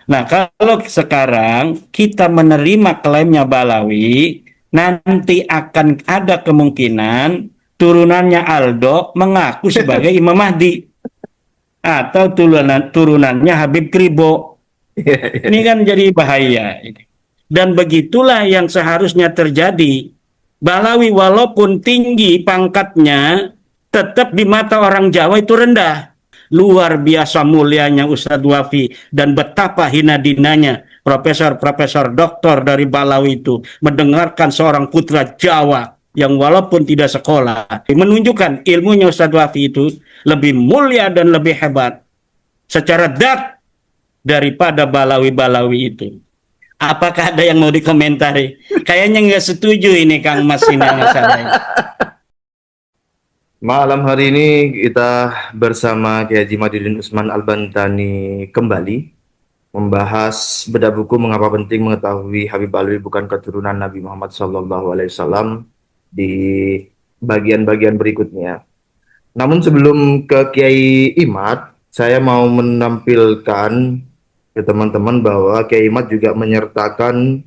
Nah, kalau sekarang kita menerima klaimnya Balawi, nanti akan ada kemungkinan turunannya Aldo mengaku sebagai Imam Mahdi atau turunannya Habib Kribo. Iya, iya. Ini kan jadi bahaya. Dan begitulah yang seharusnya terjadi. Balawi walaupun tinggi pangkatnya, tetap di mata orang Jawa itu rendah. Luar biasa mulianya Ustadz Wafi dan betapa hina dinanya profesor-profesor doktor dari Balawi itu mendengarkan seorang putra Jawa yang walaupun tidak sekolah menunjukkan ilmunya Ustadz Wafi itu lebih mulia dan lebih hebat secara dat daripada Balawi-Balawi itu. Apakah ada yang mau dikomentari? Kayaknya nggak setuju ini Kang Mas ini masalah ini. Malam hari ini kita bersama Kiai Haji Madidin Usman Al-Bantani kembali membahas bedah buku mengapa penting mengetahui Habib Alwi bukan keturunan Nabi Muhammad SAW di bagian-bagian berikutnya. Namun sebelum ke Kiai Imad, saya mau menampilkan ke teman-teman bahwa Kiai Imad juga menyertakan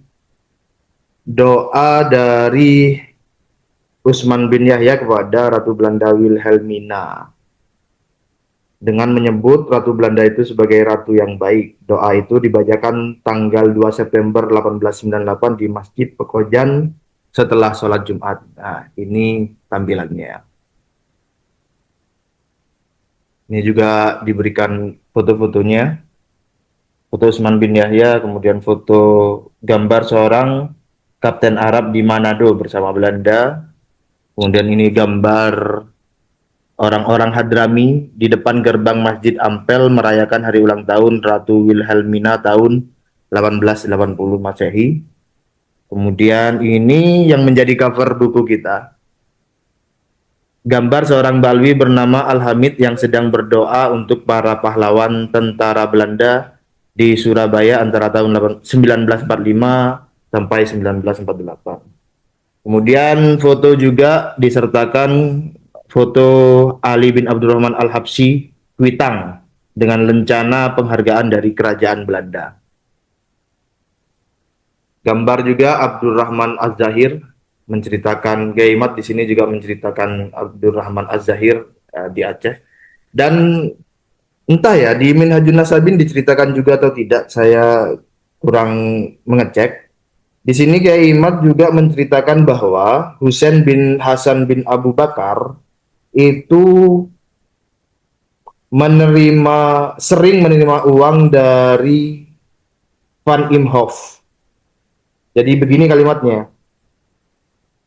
doa dari Usman bin Yahya kepada Ratu Belanda Wilhelmina dengan menyebut Ratu Belanda itu sebagai ratu yang baik. Doa itu dibacakan tanggal 2 September 1898 di Masjid Pekojan setelah sholat Jumat. Nah, ini tampilannya. Ini juga diberikan foto-fotonya. Foto Usman bin Yahya, kemudian foto gambar seorang Kapten Arab di Manado bersama Belanda. Kemudian ini gambar orang-orang Hadrami di depan gerbang Masjid Ampel merayakan hari ulang tahun Ratu Wilhelmina tahun 1880 Masehi. Kemudian ini yang menjadi cover buku kita. Gambar seorang Balwi bernama Al-Hamid yang sedang berdoa untuk para pahlawan tentara Belanda di Surabaya antara tahun 1945 sampai 1948. Kemudian foto juga disertakan foto Ali bin Abdurrahman Al-Habsyi Kuitang dengan lencana penghargaan dari kerajaan Belanda. Gambar juga Abdurrahman Az-Zahir menceritakan Gaimat di sini juga menceritakan Abdurrahman Az-Zahir di Aceh. Dan entah ya di Minhajun Nasabin diceritakan juga atau tidak, saya kurang mengecek. Di sini Kiai Imad juga menceritakan bahwa Husain bin Hasan bin Abu Bakar itu sering menerima uang dari Van Imhoff. Jadi begini kalimatnya.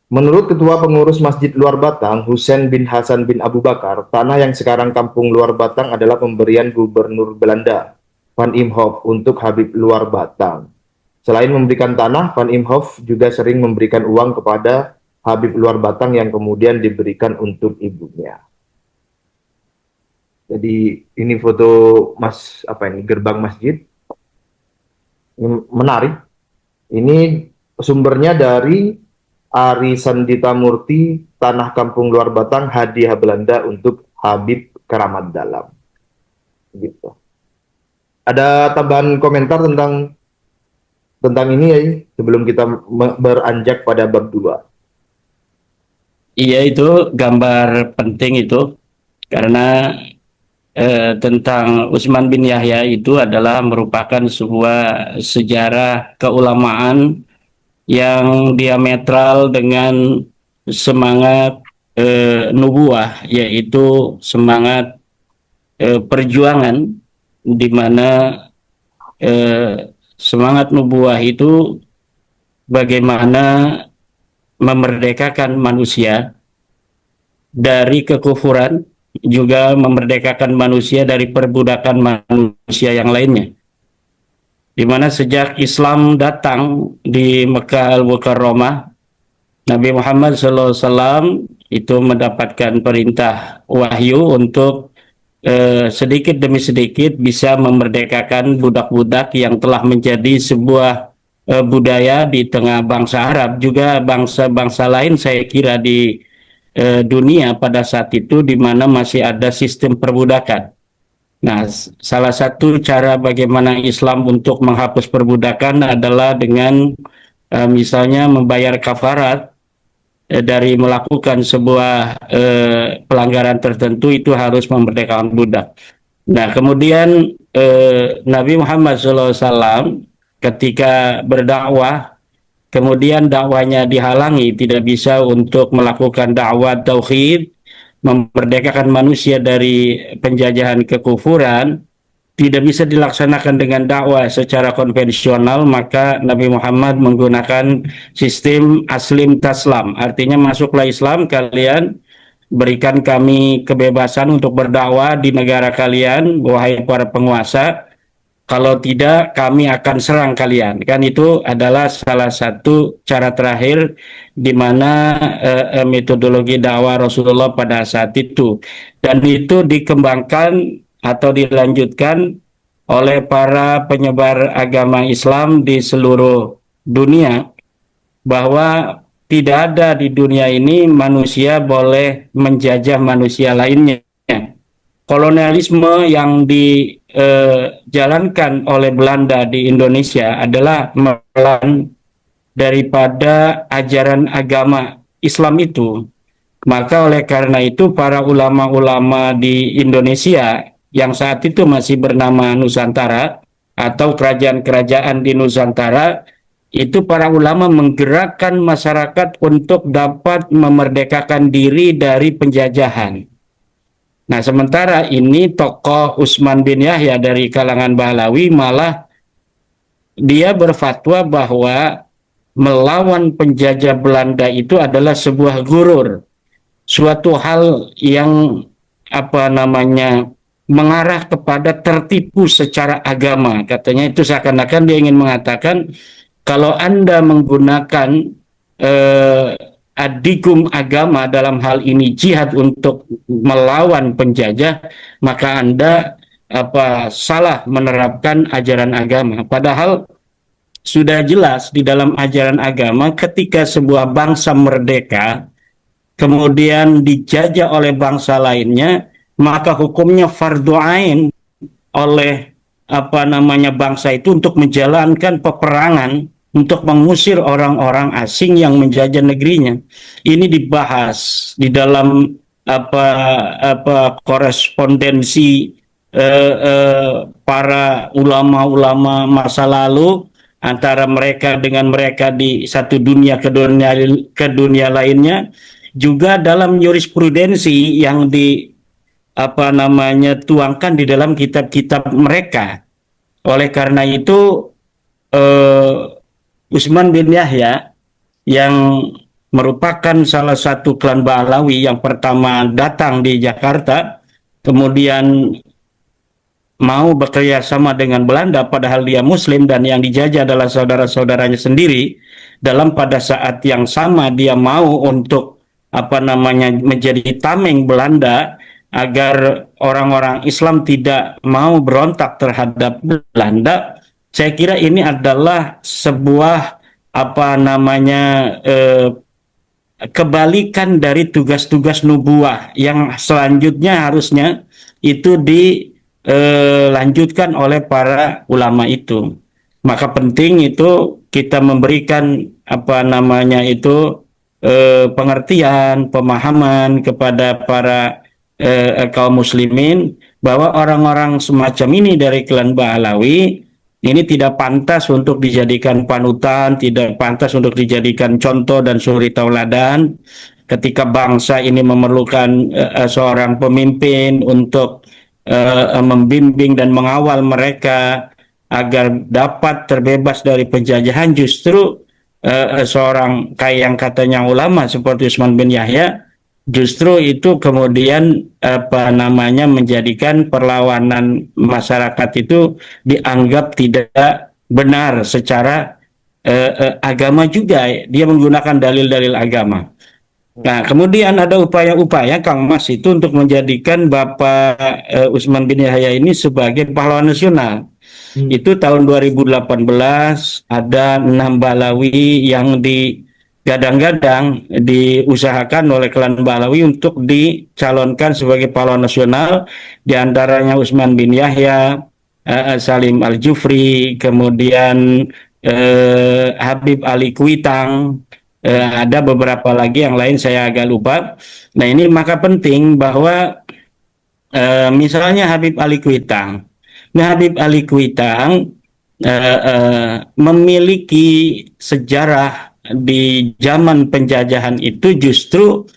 Menurut Ketua Pengurus Masjid Luar Batang, Husain bin Hasan bin Abu Bakar, tanah yang sekarang Kampung Luar Batang adalah pemberian Gubernur Belanda, Van Imhoff, untuk Habib Luar Batang. Selain memberikan tanah, Van Imhoff juga sering memberikan uang kepada Habib Luar Batang yang kemudian diberikan untuk ibunya. Jadi ini foto gerbang masjid. Ini menarik. Ini sumbernya dari Ari Sandita Murti, Tanah Kampung Luar Batang, hadiah Belanda untuk Habib Keramat Dalam. Gitu. Ada tambahan komentar tentang ini ya, sebelum kita beranjak pada bab 2. Iya, itu gambar penting itu karena tentang Utsman bin Yahya itu adalah merupakan sebuah sejarah keulamaan yang diametral dengan semangat nubuah, yaitu semangat perjuangan di mana semangat nubuah itu bagaimana memerdekakan manusia dari kekufuran, juga memerdekakan manusia dari perbudakan manusia yang lainnya. Di mana sejak Islam datang di Mekah Al-Mukarramah, Nabi Muhammad SAW itu mendapatkan perintah wahyu untuk sedikit demi sedikit bisa memerdekakan budak-budak yang telah menjadi sebuah budaya di tengah bangsa Arab, juga bangsa-bangsa lain saya kira di dunia pada saat itu, di mana masih ada sistem perbudakan. Nah, salah satu cara bagaimana Islam untuk menghapus perbudakan adalah dengan misalnya membayar kafarat dari melakukan sebuah pelanggaran tertentu itu harus memerdekakan budak. Nah, kemudian Nabi Muhammad SAW ketika berdakwah, kemudian dakwanya dihalangi, tidak bisa untuk melakukan dakwah tauhid, memerdekakan manusia dari penjajahan kekufuran, tidak bisa dilaksanakan dengan dakwah secara konvensional, maka Nabi Muhammad menggunakan sistem aslim taslam, artinya masuklah Islam kalian, berikan kami kebebasan untuk berdakwah di negara kalian, wahai para penguasa. Kalau tidak, kami akan serang kalian. Kan itu adalah salah satu cara terakhir di mana metodologi dakwah Rasulullah pada saat itu. Dan itu dikembangkan atau dilanjutkan oleh para penyebar agama Islam di seluruh dunia, bahwa tidak ada di dunia ini manusia boleh menjajah manusia lainnya. Kolonialisme yang dijalankan oleh Belanda di Indonesia adalah melawan daripada ajaran agama Islam itu. Maka oleh karena itu para ulama-ulama di Indonesia yang saat itu masih bernama Nusantara atau kerajaan-kerajaan di Nusantara, itu para ulama menggerakkan masyarakat untuk dapat memerdekakan diri dari penjajahan. Nah, sementara ini tokoh Utsman bin Yahya dari kalangan Bahlawi malah dia berfatwa bahwa melawan penjajah Belanda itu adalah sebuah gurur, suatu hal yang mengarah kepada tertipu secara agama. Katanya itu seakan-akan dia ingin mengatakan kalau Anda menggunakan adikum agama dalam hal ini jihad untuk melawan penjajah, maka Anda salah menerapkan ajaran agama. Padahal sudah jelas di dalam ajaran agama ketika sebuah bangsa merdeka kemudian dijajah oleh bangsa lainnya, maka hukumnya fardhu ain oleh bangsa itu untuk menjalankan peperangan untuk mengusir orang-orang asing yang menjajah negerinya. Ini dibahas di dalam korespondensi para ulama-ulama masa lalu antara mereka dengan mereka di satu dunia ke dunia lainnya, juga dalam jurisprudensi yang tuangkan di dalam kitab-kitab mereka. Oleh karena itu Utsman bin Yahya yang merupakan salah satu klan Bahlawi yang pertama datang di Jakarta, kemudian mau bekerja sama dengan Belanda padahal dia Muslim dan yang dijajah adalah saudara-saudaranya sendiri. Dalam pada saat yang sama dia mau untuk menjadi tameng Belanda agar orang-orang Islam tidak mau berontak terhadap Belanda. Saya kira ini adalah sebuah kebalikan dari tugas-tugas nubuah yang selanjutnya harusnya itu dilanjutkan oleh para ulama itu. Maka penting itu kita memberikan pengertian, pemahaman kepada para kaum muslimin bahwa orang-orang semacam ini dari klan Bahlawi ini tidak pantas untuk dijadikan panutan, tidak pantas untuk dijadikan contoh dan suri tauladan. Ketika bangsa ini memerlukan seorang pemimpin untuk membimbing dan mengawal mereka agar dapat terbebas dari penjajahan, justru seorang kayak yang katanya ulama seperti Utsman bin Yahya, justru itu kemudian menjadikan perlawanan masyarakat itu dianggap tidak benar secara agama juga. Dia menggunakan dalil-dalil agama. Nah, kemudian ada upaya-upaya Kang Mas itu untuk menjadikan Bapak Utsman bin Yahya ini sebagai pahlawan nasional. Itu tahun 2018 ada 6 Bahlawi yang di gadang-gadang diusahakan oleh klan Balawi untuk dicalonkan sebagai pahlawan nasional, di antaranya Utsman bin Yahya, Salim Al-Jufri, kemudian Habib Ali Kuitang, ada beberapa lagi yang lain saya agak lupa. Nah ini maka penting bahwa misalnya Habib Ali Kuitang. Nah, Habib Ali Kuitang memiliki sejarah di zaman penjajahan itu justru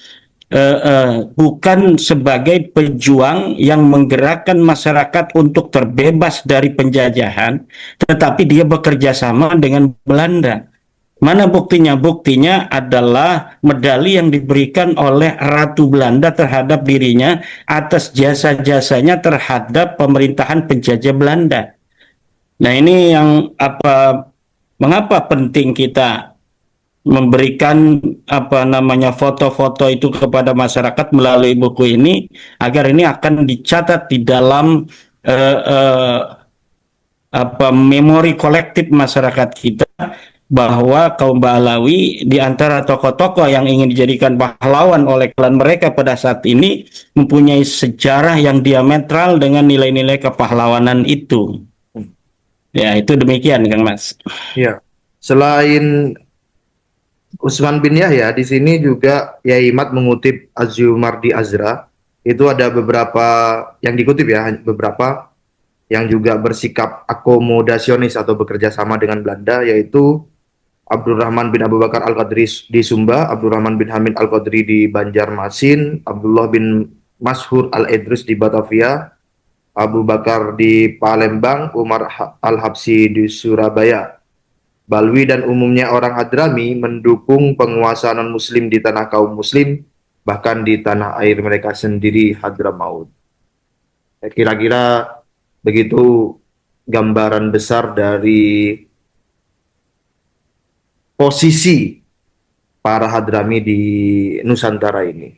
bukan sebagai pejuang yang menggerakkan masyarakat untuk terbebas dari penjajahan, tetapi dia bekerja sama dengan Belanda. Mana buktinya? Buktinya adalah medali yang diberikan oleh Ratu Belanda terhadap dirinya atas jasa-jasanya terhadap pemerintahan penjajah Belanda. Nah, ini yang mengapa penting kita memberikan foto-foto itu kepada masyarakat melalui buku ini, agar ini akan dicatat di dalam eh, eh, memori kolektif masyarakat kita, bahwa kaum Balawi di antara tokoh-tokoh yang ingin dijadikan pahlawan oleh klan mereka pada saat ini mempunyai sejarah yang diametral dengan nilai-nilai kepahlawanan itu. Ya, itu demikian, Kang Mas. Ya, selain Utsman bin Yahya, di sini juga Yai Mat mengutip Azumardi Azra. Itu ada beberapa yang dikutip ya, beberapa yang juga bersikap akomodasionis atau bekerja sama dengan Belanda, yaitu Abdurrahman bin Abu Bakar Al-Qadri di Sumba, Abdurrahman bin Hamid Al-Qadri di Banjarmasin, Abdullah bin Mashhur Al-Idris di Batavia, Abu Bakar di Palembang, Umar Al-Habsi di Surabaya. Balwi dan umumnya orang Hadrami mendukung penguasa non-muslim di tanah kaum muslim, bahkan di tanah air mereka sendiri, Hadramaut. Kira-kira begitu gambaran besar dari posisi para Hadrami di Nusantara ini.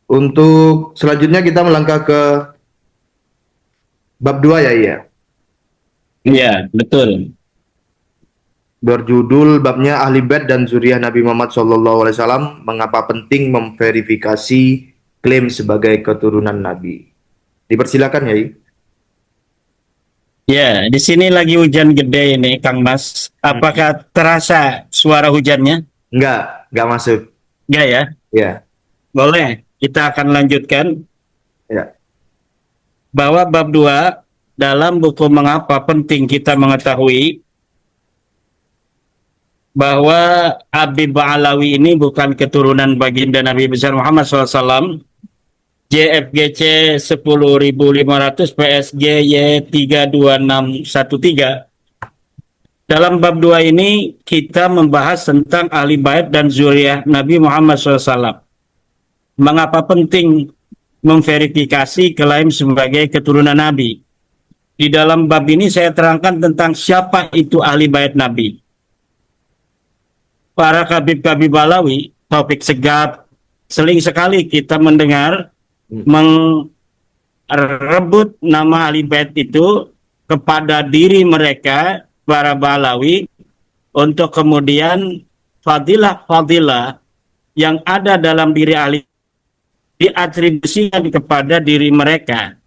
Untuk selanjutnya kita melangkah ke bab 2 ya, iya. Iya, betul. Berjudul babnya Ahli Bait dan Zuriyah Nabi Muhammad SAW, mengapa penting memverifikasi klaim sebagai keturunan Nabi. Dipersilakan ya. Ya, di sini lagi hujan gede ini, Kang Mas. Apakah terasa suara hujannya? Enggak masuk. Enggak ya? Ya, Boleh. Kita akan lanjutkan ya. bahwa bab 2 dalam buku Mengapa Penting Kita Mengetahui bahwa Habib Alawi ini bukan keturunan baginda Nabi besar Muhammad SAW. JFGC 10.500 PSGY 32613. Dalam bab 2 ini kita membahas tentang ahli bait dan zuriyah Nabi Muhammad SAW. Mengapa penting memverifikasi klaim sebagai keturunan Nabi? Di dalam bab ini saya terangkan tentang siapa itu ahli bait Nabi. Para kabib-kabib Balawi, Taufik Segaf, sering sekali kita mendengar merebut nama ahli bait itu kepada diri mereka, para Balawi, untuk kemudian fadilah-fadilah yang ada dalam diri ahli diatribusikan kepada diri mereka.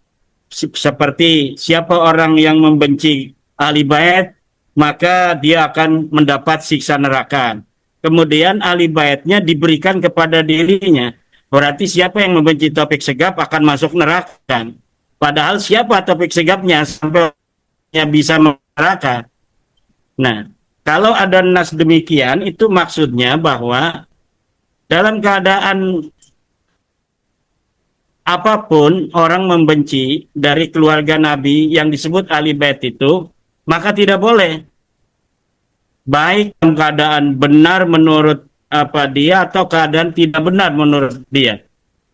Seperti siapa orang yang membenci ahli bait, maka dia akan mendapat siksa neraka. Kemudian ahli baitnya diberikan kepada dirinya. Berarti siapa yang membenci Taufik Segaf akan masuk neraka. Padahal siapa Taufik Segafnya sampai bisa masuk neraka. Nah, kalau ada nas demikian, itu maksudnya bahwa dalam keadaan apapun orang membenci dari keluarga Nabi yang disebut ahli bait itu, maka tidak boleh. Baik dalam keadaan benar menurut dia atau keadaan tidak benar menurut dia.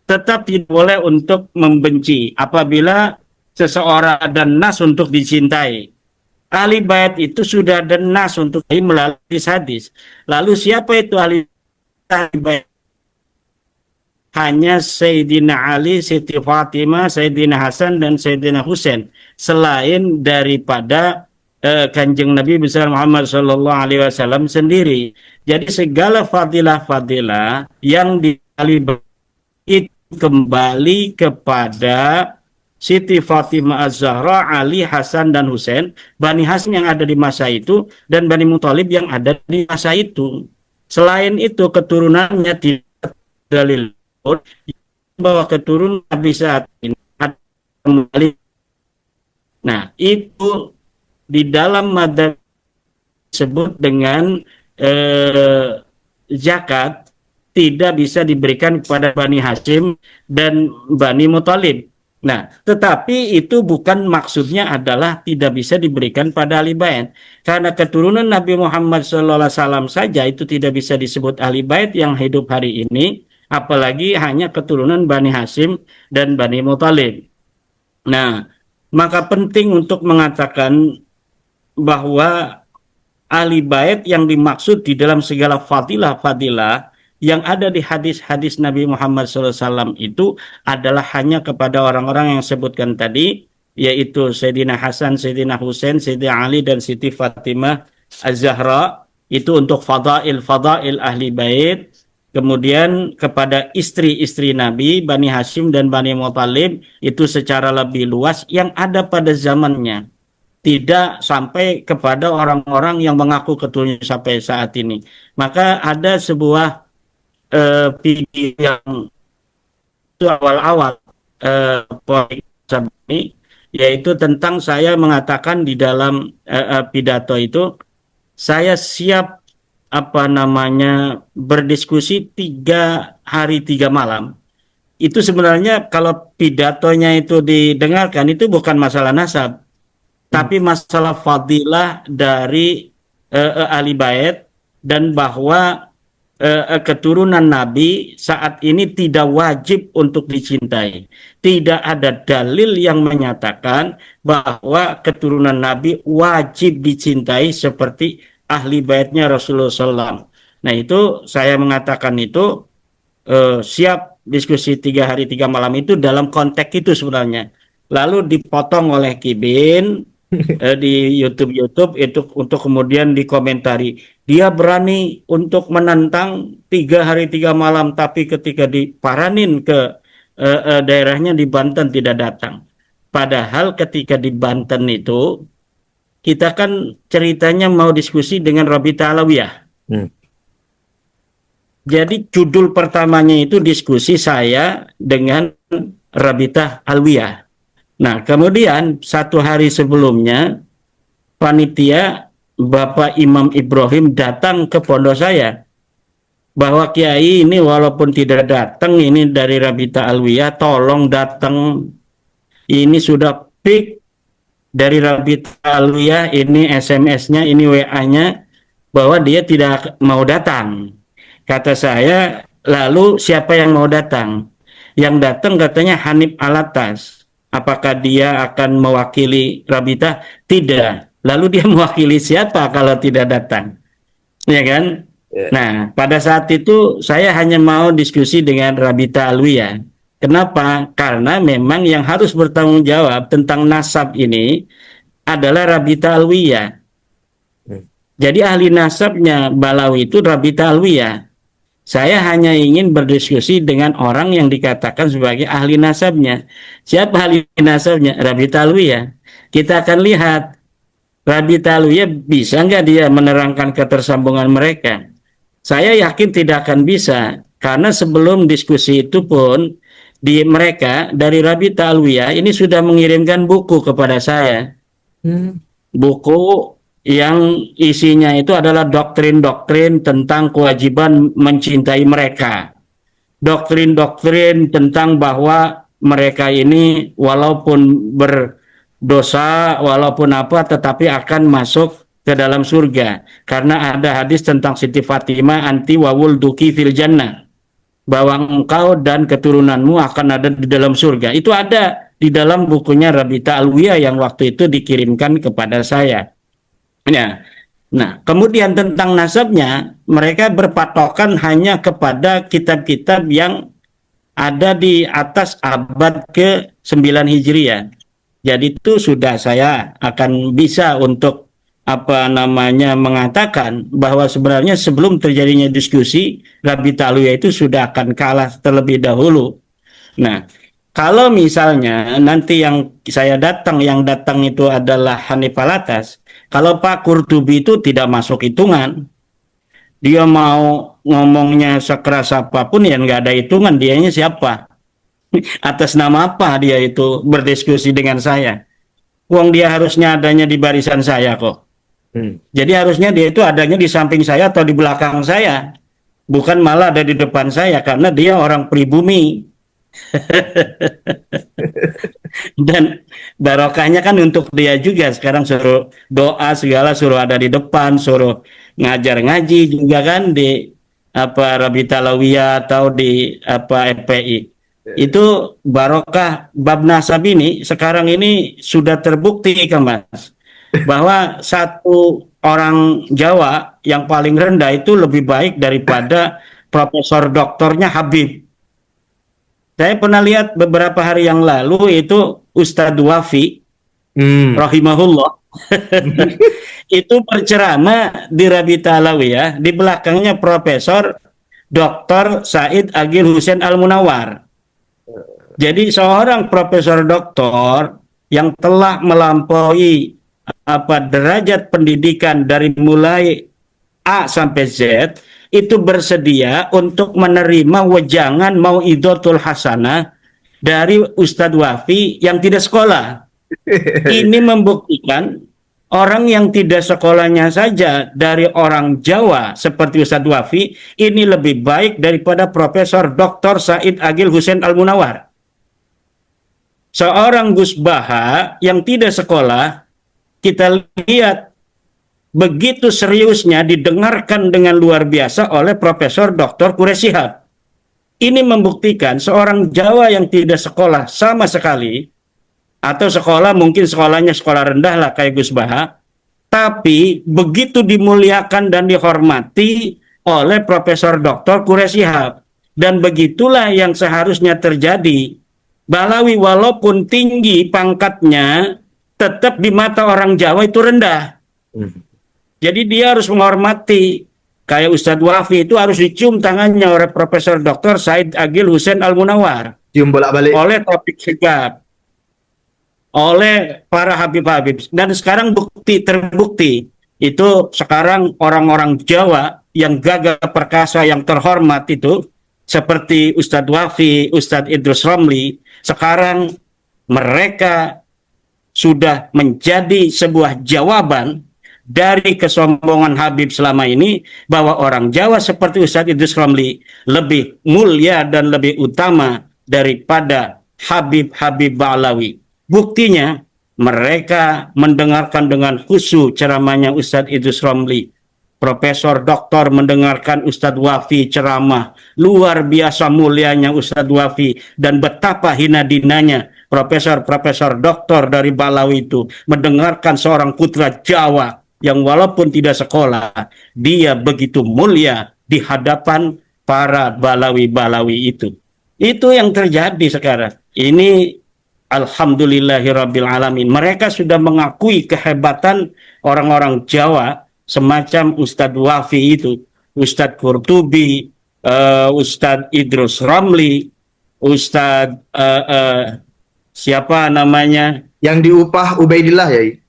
Tetap tidak boleh untuk membenci apabila seseorang ada nas untuk dicintai. Ahli bait itu sudah ada nas untuk melalui hadis. Lalu siapa itu ahli bait? Hanya Sayyidina Ali, Siti Fatimah, Sayyidina Hasan, dan Sayyidina Husain. Selain daripada Kanjeng Nabi besar Muhammad Shallallahu Alaihi Wasallam sendiri. Jadi segala fadilah-fadilah yang itu kembali kepada Siti Fatimah Az-Zahra, Ali, Hasan, dan Husain, Bani Hasyim yang ada di masa itu, dan Bani Muthalib yang ada di masa itu. Selain itu, keturunannya tidak dalil bahwa keturunan Nabi saat ini kembali. Nah, itu di dalam madzhab disebut dengan zakat tidak bisa diberikan kepada Bani Hasyim dan Bani Muthalib. Nah, tetapi itu bukan maksudnya adalah tidak bisa diberikan pada ahli bait. Karena keturunan Nabi Muhammad SAW saja itu tidak bisa disebut ahli bait yang hidup hari ini, apalagi hanya keturunan Bani Hasyim dan Bani Muthalib. Nah, maka penting untuk mengatakan bahwa ahli bait yang dimaksud di dalam segala fadilah-fadilah yang ada di hadis-hadis Nabi Muhammad SAW itu adalah hanya kepada orang-orang yang sebutkan tadi, yaitu Sayyidina Hasan, Sayyidina Husain, Sayyidina Ali, dan Siti Fatimah Az-Zahra. Itu untuk fadail ahli bait. Kemudian kepada istri-istri Nabi, Bani Hasyim dan Bani Muthalib, itu secara lebih luas yang ada pada zamannya. Tidak sampai kepada orang-orang yang mengaku keturunan sampai saat ini. Maka ada sebuah video yang itu awal-awal ini, yaitu tentang saya mengatakan di dalam pidato itu, saya siap berdiskusi 3 hari 3 malam. Itu sebenarnya kalau pidatonya itu didengarkan itu bukan masalah nasab, tapi masalah fadilah dari ahli bait, dan bahwa keturunan Nabi saat ini tidak wajib untuk dicintai. Tidak ada dalil yang menyatakan bahwa keturunan Nabi wajib dicintai seperti ahli baitnya Rasulullah SAW. Nah, itu saya mengatakan itu siap diskusi 3 hari 3 malam itu dalam konteks itu sebenarnya. Lalu dipotong oleh Kibin di YouTube itu untuk kemudian dikomentari. Dia berani untuk menantang 3 hari 3 malam, tapi ketika diparanin ke daerahnya di Banten tidak datang. Padahal ketika di Banten itu kita kan ceritanya mau diskusi dengan Rabita Alawiyah. Jadi judul pertamanya itu diskusi saya dengan Rabita Alawiyah. Nah, kemudian 1 hari sebelumnya panitia Bapak Imam Ibrahim datang ke pondok saya, bahwa Kiai ini walaupun tidak datang, ini dari Rabita Alawiyah, tolong datang. Ini sudah pick dari Rabita Alawiyah, ini SMS-nya, ini WA-nya, bahwa dia tidak mau datang. Kata saya, lalu siapa yang mau datang? Yang datang katanya Hanif Alatas. Apakah dia akan mewakili Rabita? Tidak. Lalu dia mewakili siapa kalau tidak datang? Ya kan? Yeah. Nah, pada saat itu saya hanya mau diskusi dengan Rabita Alawiyah. Kenapa? Karena memang yang harus bertanggung jawab tentang nasab ini adalah Rabita Alawiyah. Jadi ahli nasabnya Balawi itu Rabita Alawiyah. Saya hanya ingin berdiskusi dengan orang yang dikatakan sebagai ahli nasabnya. Siapa ahli nasabnya? Rabita Alawiyah. Kita akan lihat Rabita Alawiyah bisa nggak dia menerangkan ketersambungan mereka. Saya yakin tidak akan bisa, karena sebelum diskusi itu pun mereka dari Rabita Alawiyah ini sudah mengirimkan buku kepada saya. Buku yang isinya itu adalah doktrin-doktrin tentang kewajiban mencintai mereka. Doktrin-doktrin tentang bahwa mereka ini walaupun berdosa, walaupun apa, tetapi akan masuk ke dalam surga. Karena ada hadis tentang Siti Fatimah, anti wawul duki fil jannah, bahwa engkau dan keturunanmu akan ada di dalam surga. Itu ada di dalam bukunya Rabita Alawiyah yang waktu itu dikirimkan kepada saya. Ya. Nah, kemudian tentang nasabnya, mereka berpatokan hanya kepada kitab-kitab yang ada di atas abad ke-9 Hijriah. Jadi itu sudah saya akan bisa untuk mengatakan bahwa sebenarnya sebelum terjadinya diskusi, Rabi Talawiyah itu sudah akan kalah terlebih dahulu. Nah, kalau misalnya nanti yang datang itu adalah Hanif Alatas, kalau Pak Qurtubi itu tidak masuk hitungan, dia mau ngomongnya sekeras apapun ya nggak ada hitungan, dianya siapa, atas nama apa dia itu berdiskusi dengan saya. Uang dia harusnya adanya di barisan saya kok. Jadi harusnya dia itu adanya di samping saya atau di belakang saya, bukan malah ada di depan saya karena dia orang pribumi. Dan barokahnya kan untuk dia juga, sekarang suruh doa segala, suruh ada di depan, suruh ngajar ngaji juga kan di Rabi Talawiyah atau di FPI. Itu barokah bab nasab ini sekarang ini sudah terbukti kan Mas, bahwa satu orang Jawa yang paling rendah itu lebih baik daripada profesor doktornya Habib. Saya pernah lihat beberapa hari yang lalu itu Ustadz Wafi rahimahullah itu berceramah di Rabi Talawiyah, di belakangnya Profesor Dr. Said Agil Hussein Al-Munawar. Jadi seorang profesor doktor yang telah melampaui derajat pendidikan dari mulai A sampai Z itu bersedia untuk menerima wejangan mau'idotul hasanah dari Ustadz Wafi yang tidak sekolah. Ini membuktikan orang yang tidak sekolahnya saja dari orang Jawa seperti Ustadz Wafi ini lebih baik daripada Profesor Dr. Said Agil Hussein Al-Munawar. Seorang Gus Baha yang tidak sekolah, kita lihat begitu seriusnya didengarkan dengan luar biasa oleh Profesor Dr. Quraish Shihab. Ini membuktikan seorang Jawa yang tidak sekolah sama sekali, atau sekolah mungkin sekolahnya sekolah rendah lah kayak Gus Baha, tapi begitu dimuliakan dan dihormati oleh Profesor Dr. Quraish Shihab. Dan begitulah yang seharusnya terjadi. Balawi walaupun tinggi pangkatnya, tetap di mata orang Jawa itu rendah. Jadi dia harus menghormati. Kayak Ustadz Wafi itu harus dicium tangannya oleh Profesor Dr. Said Agil Hussein Al-Munawar. Cium bolak-balik. Oleh Taufik Shihab. Oleh para Habib-Habib. Dan sekarang terbukti. Itu sekarang orang-orang Jawa yang gagah perkasa, yang terhormat itu, seperti Ustadz Wafi, Ustadz Idrus Ramli, sekarang mereka sudah menjadi sebuah jawaban dari kesombongan Habib selama ini, bahwa orang Jawa seperti Ustadz Idrus Ramli lebih mulia dan lebih utama daripada Habib-Habib Ba'alawi. Buktinya mereka mendengarkan dengan khusyuk ceramahnya Ustadz Idrus Ramli. Profesor Doktor mendengarkan Ustadz Wafi ceramah, luar biasa mulianya Ustadz Wafi, dan betapa hina dinanya Profesor Doktor dari Balawi itu mendengarkan seorang putra Jawa yang walaupun tidak sekolah, dia begitu mulia di hadapan para Balawi-Balawi itu. Itu yang terjadi sekarang. Ini alhamdulillahirabbil alamin. Mereka sudah mengakui kehebatan orang-orang Jawa semacam Ustadz Wafi itu, Ustadz Qurtubi, Ustadz Idrus Ramli, Ustadz siapa namanya? Yang diupah Ubaidillah ya?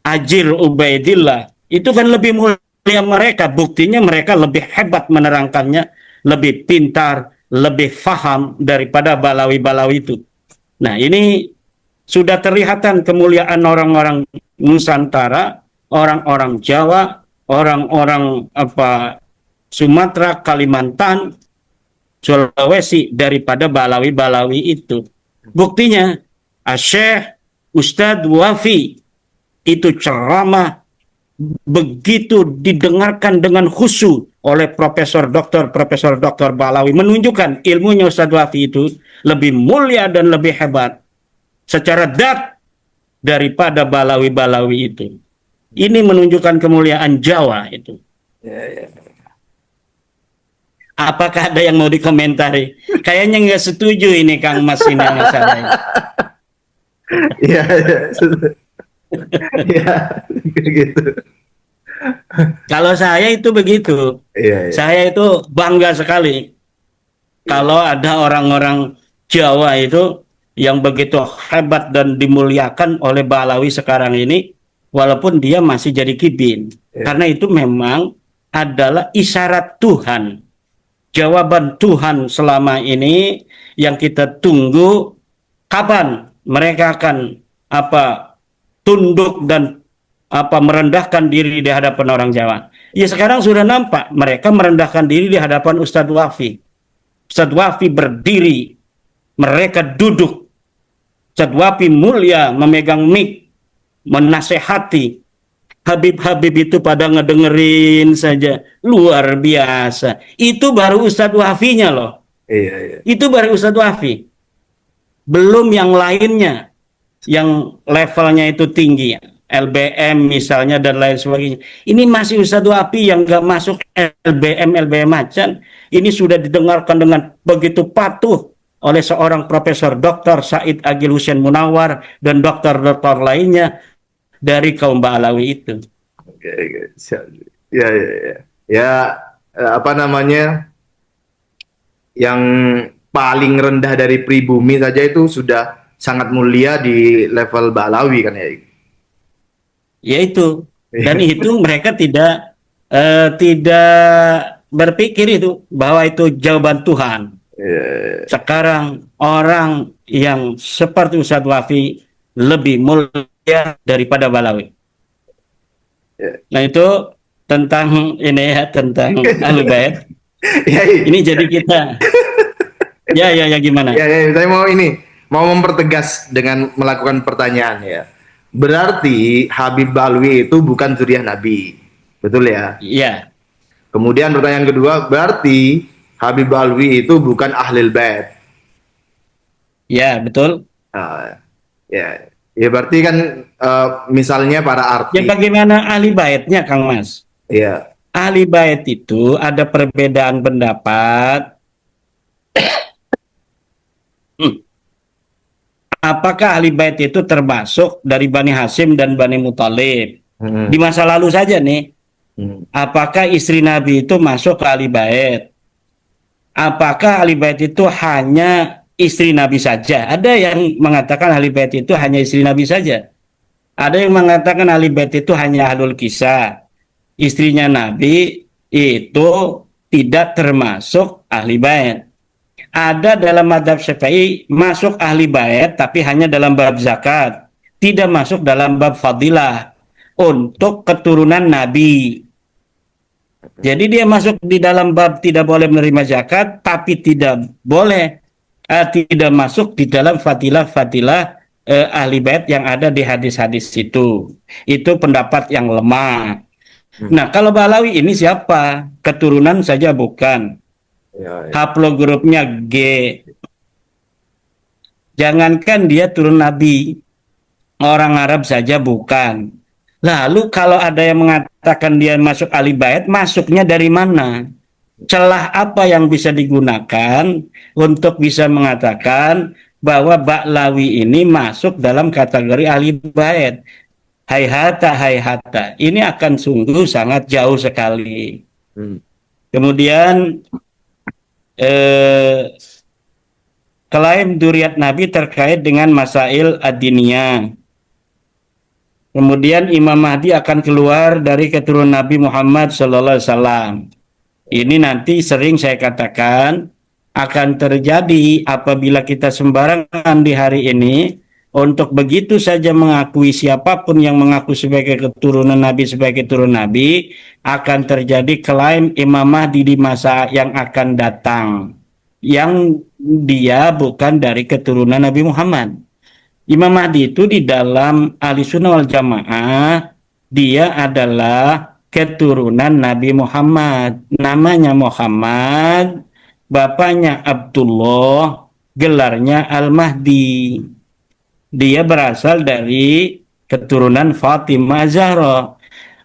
Ajir Ubaidillah. Itu kan lebih mulia mereka. Buktinya mereka lebih hebat menerangkannya, lebih pintar, lebih faham daripada Balawi-Balawi itu. Nah, ini sudah terlihatan kemuliaan orang-orang Nusantara, orang-orang Jawa, orang-orang Sumatera, Kalimantan, Sulawesi daripada Balawi-Balawi itu. Buktinya Syekh Ustadz Wafi itu ceramah begitu didengarkan dengan khusyuk oleh Profesor Doktor Balawi, menunjukkan ilmunya Ustadz Wafi itu lebih mulia dan lebih hebat secara dat daripada Balawi-Balawi itu. Ini menunjukkan kemuliaan Jawa itu. Apakah ada yang mau dikomentari? Kayaknya nggak setuju ini Kang Mas ini masalahnya. Iya. Ya, gitu. Kalau saya itu begitu. Iya, iya. Saya itu bangga sekali Iya. kalau ada orang-orang Jawa itu yang begitu hebat dan dimuliakan oleh Balawi sekarang ini, walaupun dia masih jadi kibin. Iya. Karena itu memang adalah isyarat Tuhan, jawaban Tuhan selama ini yang kita tunggu kapan mereka akan apa tunduk dan merendahkan diri di hadapan orang Jawa. Ya sekarang sudah nampak mereka merendahkan diri di hadapan Ustadz Wafi. Ustadz Wafi berdiri, mereka duduk. Ustadz Wafi mulia memegang mic, menasehati. Habib-habib itu pada ngedengerin saja. Luar biasa. Itu baru Ustadz Wafinya loh. Iya, iya. Itu baru Ustadz Wafi. Belum yang lainnya. Yang levelnya itu tinggi. LBM misalnya dan lain sebagainya. Ini masih Ustadz Wafi yang nggak masuk LBM macan. Ini sudah didengarkan dengan begitu patuh oleh seorang Profesor Dr. Said Agil Hussein Munawar dan dokter-dokter lainnya dari kaum Ba'alawi itu. Oke, oke. Ya, ya, ya. Ya, apa namanya? Yang paling rendah dari pribumi saja itu sudah sangat mulia di level Balawi kan ya. Yaitu, dan Iya. itu mereka tidak berpikir itu bahwa itu jawaban Tuhan. Iya. Sekarang orang yang seperti Ustadz Wafi lebih mulia daripada Balawi. Iya. Nah itu tentang ini ya, tentang Ahlul Bait. Ya, Ini jadi kita, ya ya, gimana? ya, saya mau ini mau mempertegas dengan melakukan pertanyaan ya. Berarti Habib Balwi itu bukan zuriat Nabi. Betul ya? Ya, Kemudian pertanyaan kedua, berarti Habib Balwi itu bukan Ahlul Bait. ya betul. Ah, ya. Ya berarti kan misalnya para Ya artis. bagaimana ahli baitnya, Kang Mas? Ya. Ahli bait itu ada perbedaan pendapat. Hmm. Apakah ahli bait itu termasuk dari Bani Hasyim dan Bani Muthalib? Di Hmm. masa lalu saja nih, Hmm. apakah istri Nabi itu masuk ke ahli bait? Apakah ahli bait itu hanya istri Nabi saja? Ada yang mengatakan ahli bait itu hanya istri Nabi saja. Ada yang mengatakan ahli bait itu hanya ahlul kisah. Istrinya Nabi itu tidak termasuk ahli bait. Ada dalam madhab Syafi'i masuk ahli bait tapi hanya dalam bab zakat, tidak masuk dalam bab fadilah untuk keturunan Nabi. Jadi dia masuk di dalam bab tidak boleh menerima zakat tapi tidak masuk di dalam fadilah-fadilah ahli bait yang ada di hadis-hadis itu. Itu pendapat yang lemah. Hmm. Nah, kalau Balawi ini siapa? Keturunan saja bukan. Ya, ya. Haplogrupnya G. Jangankan dia turun Nabi, orang Arab saja bukan. Lalu kalau ada yang mengatakan dia masuk ahli bait, masuknya dari mana? Celah apa yang bisa digunakan untuk bisa mengatakan bahwa Ba'lawi ini masuk dalam kategori ahli bait? Hayhata, hayhata. Ini akan sungguh sangat jauh sekali. Hmm. Kemudian klaim duriat Nabi terkait dengan masail ad-diniyah. Kemudian Imam Mahdi akan keluar dari keturunan Nabi Muhammad SAW. Ini nanti sering saya katakan akan terjadi apabila kita sembarangan di hari ini untuk begitu saja mengakui siapapun yang mengaku sebagai keturunan Nabi sebagai keturunan Nabi, akan terjadi klaim Imam Mahdi di masa yang akan datang yang dia bukan dari keturunan Nabi Muhammad. Imam Mahdi itu di dalam Ahli Sunnah wal Jamaah dia adalah keturunan Nabi Muhammad. Namanya Muhammad, bapaknya Abdullah, gelarnya Al-Mahdi. Dia berasal dari keturunan Fatimah Zahra.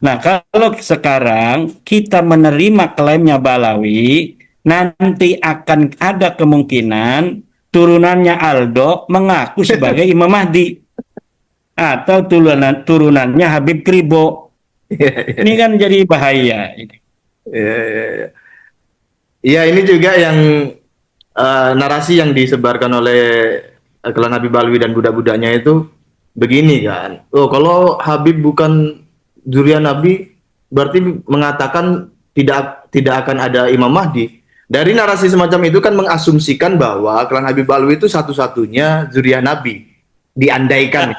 Nah, kalau sekarang kita menerima klaimnya Balawi, nanti akan ada kemungkinan turunannya Aldo mengaku sebagai Imam Mahdi. atau turunannya Habib Kribo. Iya, iya, Ini kan jadi bahaya. iya, iya, iya. Iya, ini juga yang narasi yang disebarkan oleh klan Habib Alwi dan budak-budaknya itu begini kan. Oh, kalau Habib bukan zuriat Nabi, berarti mengatakan tidak akan ada Imam Mahdi. Dari narasi semacam itu kan mengasumsikan bahwa klan Habib Alwi itu satu-satunya zuriat Nabi. Diandaikan.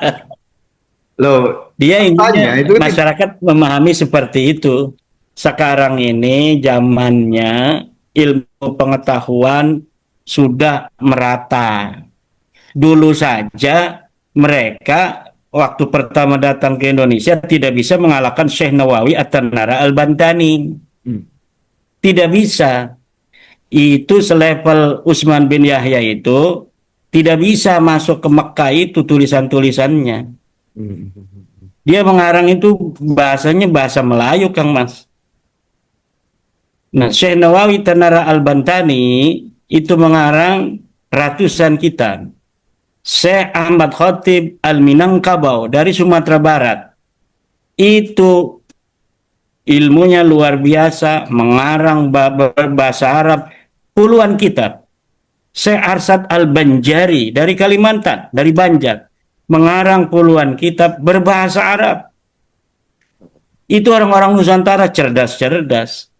Loh, Dia faktanya inginnya itu kan masyarakat memahami seperti itu. Sekarang ini zamannya ilmu pengetahuan sudah merata. Dulu saja mereka waktu pertama datang ke Indonesia tidak bisa mengalahkan Syekh Nawawi atau Nara Al-Bantani. Hmm, Tidak bisa. Itu selevel Utsman bin Yahya itu tidak bisa masuk ke Mekah itu tulisan-tulisannya. hmm, hmm. Dia mengarang itu bahasanya bahasa Melayu, Kang Mas. Nah, Syekh Nawawi Tanara Al-Bantani itu mengarang ratusan kitab. Syekh Ahmad Khatib Al-Minangkabau dari Sumatera Barat. Itu ilmunya luar biasa, mengarang bahasa Arab puluhan kitab. Syekh Arsad Al-Banjari dari Kalimantan, dari Banjar, mengarang puluhan kitab berbahasa Arab. Itu orang-orang Nusantara cerdas-cerdas.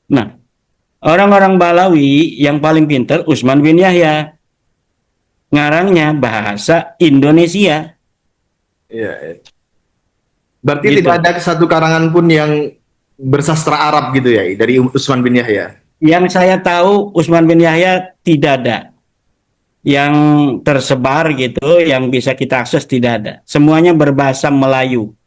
Nah, orang-orang Balawi yang paling pintar Utsman bin Yahya. Ngarangnya bahasa Indonesia. Iya, iya. Berarti Gitu. tidak ada satu karangan pun yang bersastra Arab gitu ya dari Utsman bin Yahya. Yang saya tahu Utsman bin Yahya tidak ada. Yang tersebar gitu, yang bisa kita akses tidak ada. Semuanya berbahasa Melayu.